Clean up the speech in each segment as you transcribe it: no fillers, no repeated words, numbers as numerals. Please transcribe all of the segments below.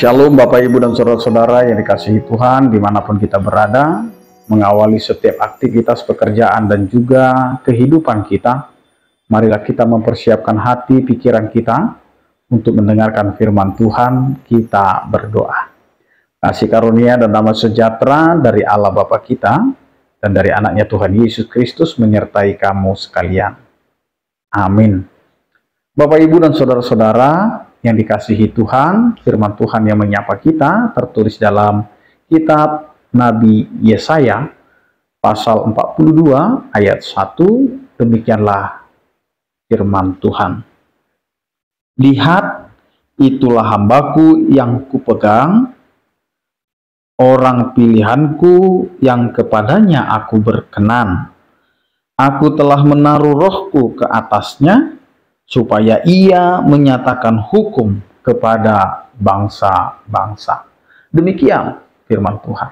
Shalom Bapak Ibu dan Saudara-saudara yang dikasihi Tuhan dimanapun kita berada, mengawali setiap aktivitas pekerjaan dan juga kehidupan kita. Marilah kita mempersiapkan hati pikiran kita untuk mendengarkan firman Tuhan. Kita berdoa. Kasih karunia dan damai sejahtera dari Allah Bapa kita dan dari anaknya Tuhan Yesus Kristus menyertai kamu sekalian. Amin. Bapak Ibu dan Saudara-saudara yang dikasihi Tuhan, firman Tuhan yang menyapa kita tertulis dalam kitab Nabi Yesaya pasal 42 ayat 1. Demikianlah firman Tuhan. Lihat, itulah hambaku yang kupegang, orang pilihanku yang kepadanya aku berkenan. Aku telah menaruh rohku ke atasnya, supaya ia menyatakan hukum kepada bangsa-bangsa. Demikian firman Tuhan.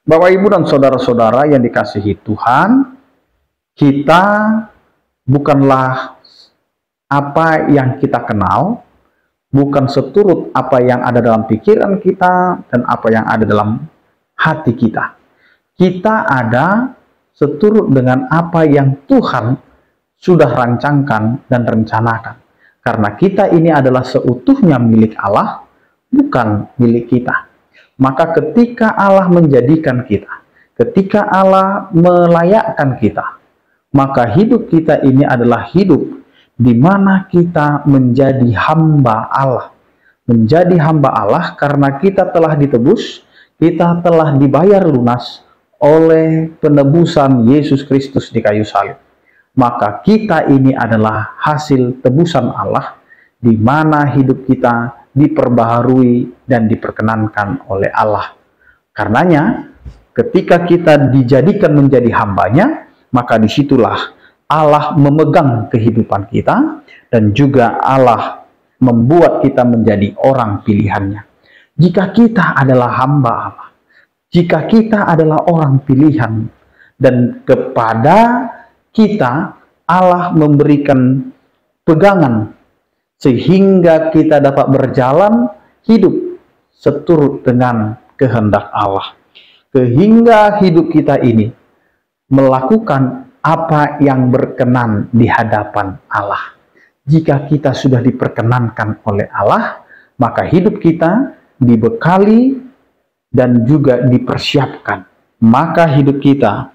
Bapak, Ibu, dan Saudara-saudara yang dikasihi Tuhan, kita bukanlah apa yang kita kenal, bukan seturut apa yang ada dalam pikiran kita dan apa yang ada dalam hati kita. Kita ada seturut dengan apa yang Tuhan sudah rancangkan dan rencanakan. Karena kita ini adalah seutuhnya milik Allah, bukan milik kita. Maka ketika Allah menjadikan kita, ketika Allah melayakkan kita, maka hidup kita ini adalah hidup di mana kita menjadi hamba Allah. Menjadi hamba Allah karena kita telah ditebus, kita telah dibayar lunas oleh penebusan Yesus Kristus di kayu salib. Maka kita ini adalah hasil tebusan Allah, di mana hidup kita diperbaharui dan diperkenankan oleh Allah. Karenanya, ketika kita dijadikan menjadi hambanya, maka disitulah Allah memegang kehidupan kita, dan juga Allah membuat kita menjadi orang pilihannya. Jika kita adalah hamba Allah, jika kita adalah orang pilihan, dan kepada kita Allah memberikan pegangan sehingga kita dapat berjalan hidup seturut dengan kehendak Allah, sehingga hidup kita ini melakukan apa yang berkenan di hadapan Allah. Jika kita sudah diperkenankan oleh Allah, maka hidup kita dibekali dan juga dipersiapkan. Maka hidup kita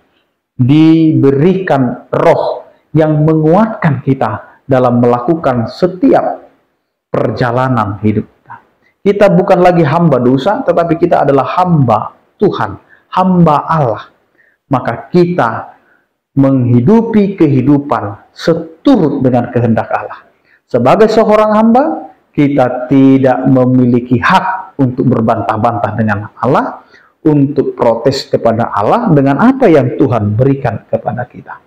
diberikan roh yang menguatkan kita dalam melakukan setiap perjalanan hidup kita. Kita bukan lagi hamba dosa, tetapi kita adalah hamba Tuhan, hamba Allah. Maka kita menghidupi kehidupan seturut dengan kehendak Allah. Sebagai seorang hamba, kita tidak memiliki hak untuk berbantah-bantah dengan Allah, untuk protes kepada Allah dengan apa yang Tuhan berikan kepada kita.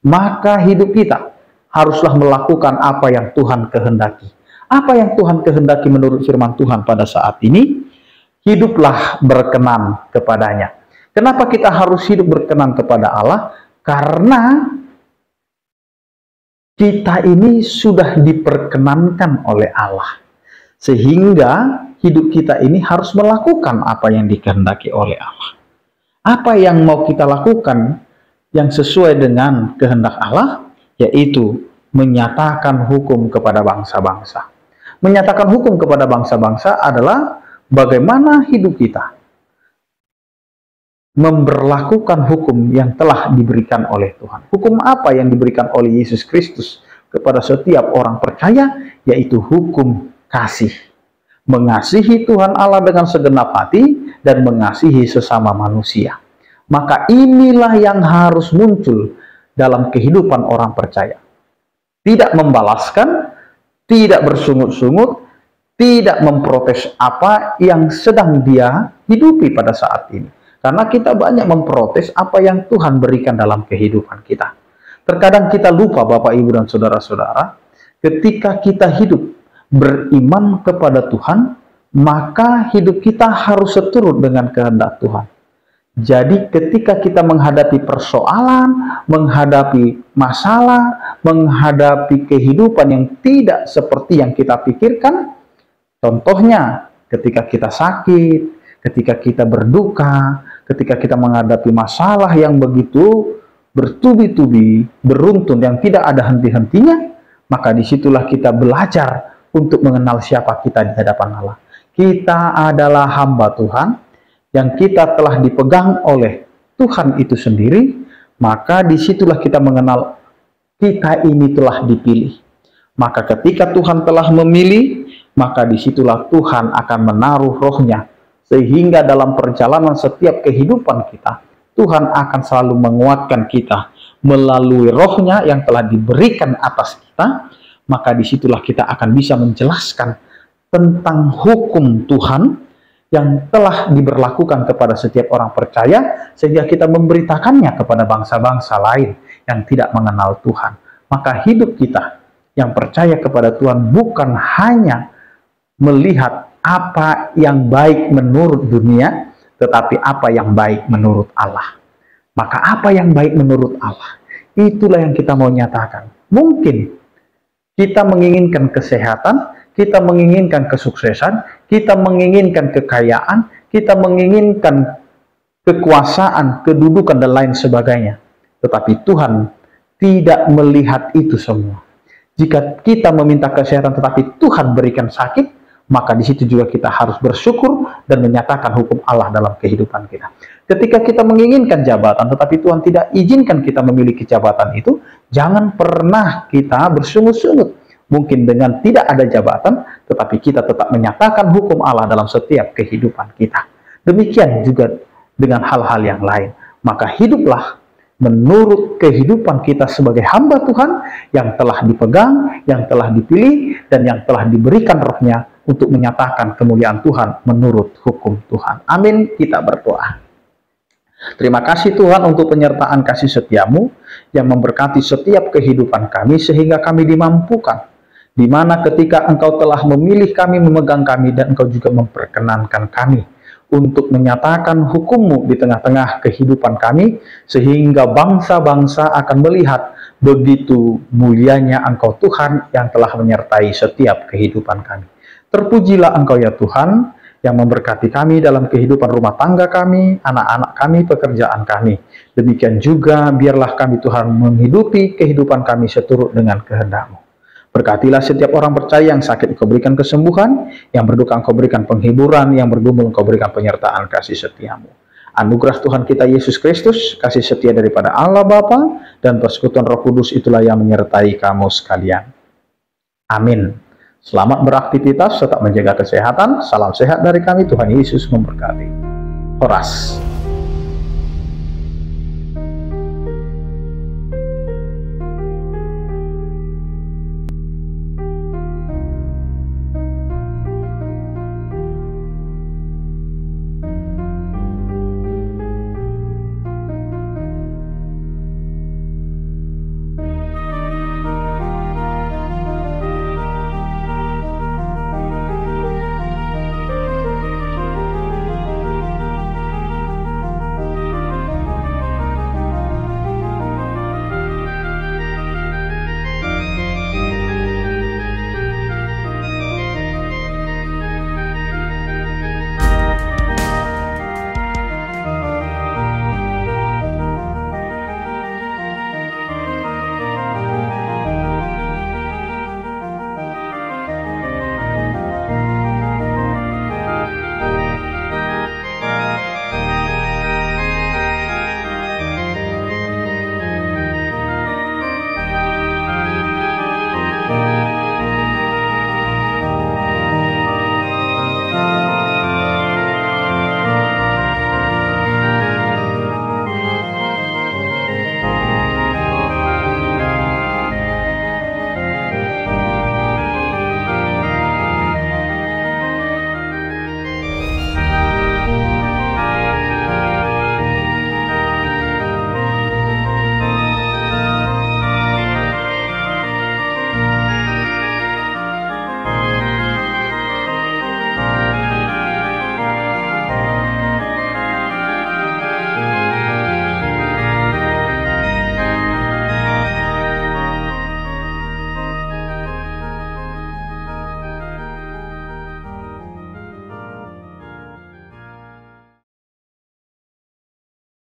Maka hidup kita haruslah melakukan apa yang Tuhan kehendaki. Apa yang Tuhan kehendaki menurut firman Tuhan pada saat ini? Hiduplah berkenan kepadanya. Kenapa kita harus hidup berkenan kepada Allah? Karena kita ini sudah diperkenankan oleh Allah. Sehingga hidup kita ini harus melakukan apa yang dikehendaki oleh Allah. Apa yang mau kita lakukan yang sesuai dengan kehendak Allah, yaitu menyatakan hukum kepada bangsa-bangsa. Menyatakan hukum kepada bangsa-bangsa adalah bagaimana hidup kita memberlakukan hukum yang telah diberikan oleh Tuhan. Hukum apa yang diberikan oleh Yesus Kristus kepada setiap orang percaya, yaitu hukum kasih. Mengasihi Tuhan Allah dengan segenap hati dan mengasihi sesama manusia. Maka inilah yang harus muncul dalam kehidupan orang percaya. Tidak membalaskan, tidak bersungut-sungut, tidak memprotes apa yang sedang dia hidupi pada saat ini. Karena kita banyak memprotes apa yang Tuhan berikan dalam kehidupan kita. Terkadang kita lupa, Bapak, Ibu, dan Saudara-saudara, ketika kita hidup beriman kepada Tuhan, maka hidup kita harus seturut dengan kehendak Tuhan. Jadi ketika kita menghadapi persoalan, menghadapi masalah, menghadapi kehidupan yang tidak seperti yang kita pikirkan, contohnya ketika kita sakit, ketika kita berduka, ketika kita menghadapi masalah yang begitu bertubi-tubi, beruntun yang tidak ada henti-hentinya, maka disitulah kita belajar untuk mengenal siapa kita di hadapan Allah. Kita adalah hamba Tuhan, yang kita telah dipegang oleh Tuhan itu sendiri, maka disitulah kita mengenal kita ini telah dipilih. Maka ketika Tuhan telah memilih, maka disitulah Tuhan akan menaruh rohnya, sehingga dalam perjalanan setiap kehidupan kita, Tuhan akan selalu menguatkan kita melalui rohnya yang telah diberikan atas kita. Maka disitulah kita akan bisa menjelaskan tentang hukum Tuhan yang telah diberlakukan kepada setiap orang percaya, sehingga kita memberitakannya kepada bangsa-bangsa lain yang tidak mengenal Tuhan. Maka hidup kita yang percaya kepada Tuhan bukan hanya melihat apa yang baik menurut dunia, tetapi apa yang baik menurut Allah. Maka apa yang baik menurut Allah, itulah yang kita mau nyatakan. Mungkin kita menginginkan kesehatan, kita menginginkan kesuksesan, kita menginginkan kekayaan, kita menginginkan kekuasaan, kedudukan, dan lain sebagainya. Tetapi Tuhan tidak melihat itu semua. Jika kita meminta kesehatan tetapi Tuhan berikan sakit, maka di situ juga kita harus bersyukur dan menyatakan hukum Allah dalam kehidupan kita. Ketika kita menginginkan jabatan tetapi Tuhan tidak izinkan kita memiliki jabatan itu, jangan pernah kita bersungut-sungut. Mungkin dengan tidak ada jabatan, tetapi kita tetap menyatakan hukum Allah dalam setiap kehidupan kita. Demikian juga dengan hal-hal yang lain. Maka hiduplah menurut kehidupan kita sebagai hamba Tuhan yang telah dipegang, yang telah dipilih, dan yang telah diberikan rohnya untuk menyatakan kemuliaan Tuhan menurut hukum Tuhan. Amin. Kita berdoa. Terima kasih Tuhan untuk penyertaan kasih setiamu yang memberkati setiap kehidupan kami sehingga kami dimampukan. Di mana ketika Engkau telah memilih kami, memegang kami, dan Engkau juga memperkenankan kami untuk menyatakan hukum-Mu di tengah-tengah kehidupan kami, sehingga bangsa-bangsa akan melihat begitu mulianya Engkau Tuhan yang telah menyertai setiap kehidupan kami. Terpujilah Engkau ya Tuhan, yang memberkati kami dalam kehidupan rumah tangga kami, anak-anak kami, pekerjaan kami. Demikian juga biarlah kami Tuhan menghidupi kehidupan kami seturut dengan kehendak-Mu. Berkatilah setiap orang percaya yang sakit, Engkau berikan kesembuhan, yang berduka Engkau berikan penghiburan, yang bergumul Engkau berikan penyertaan kasih setiamu. Anugerah Tuhan kita Yesus Kristus, kasih setia daripada Allah Bapa, dan persekutuan Roh Kudus itulah yang menyertai kamu sekalian. Amin. Selamat beraktivitas, tetap menjaga kesehatan. Salam sehat dari kami, Tuhan Yesus memberkati. Horas.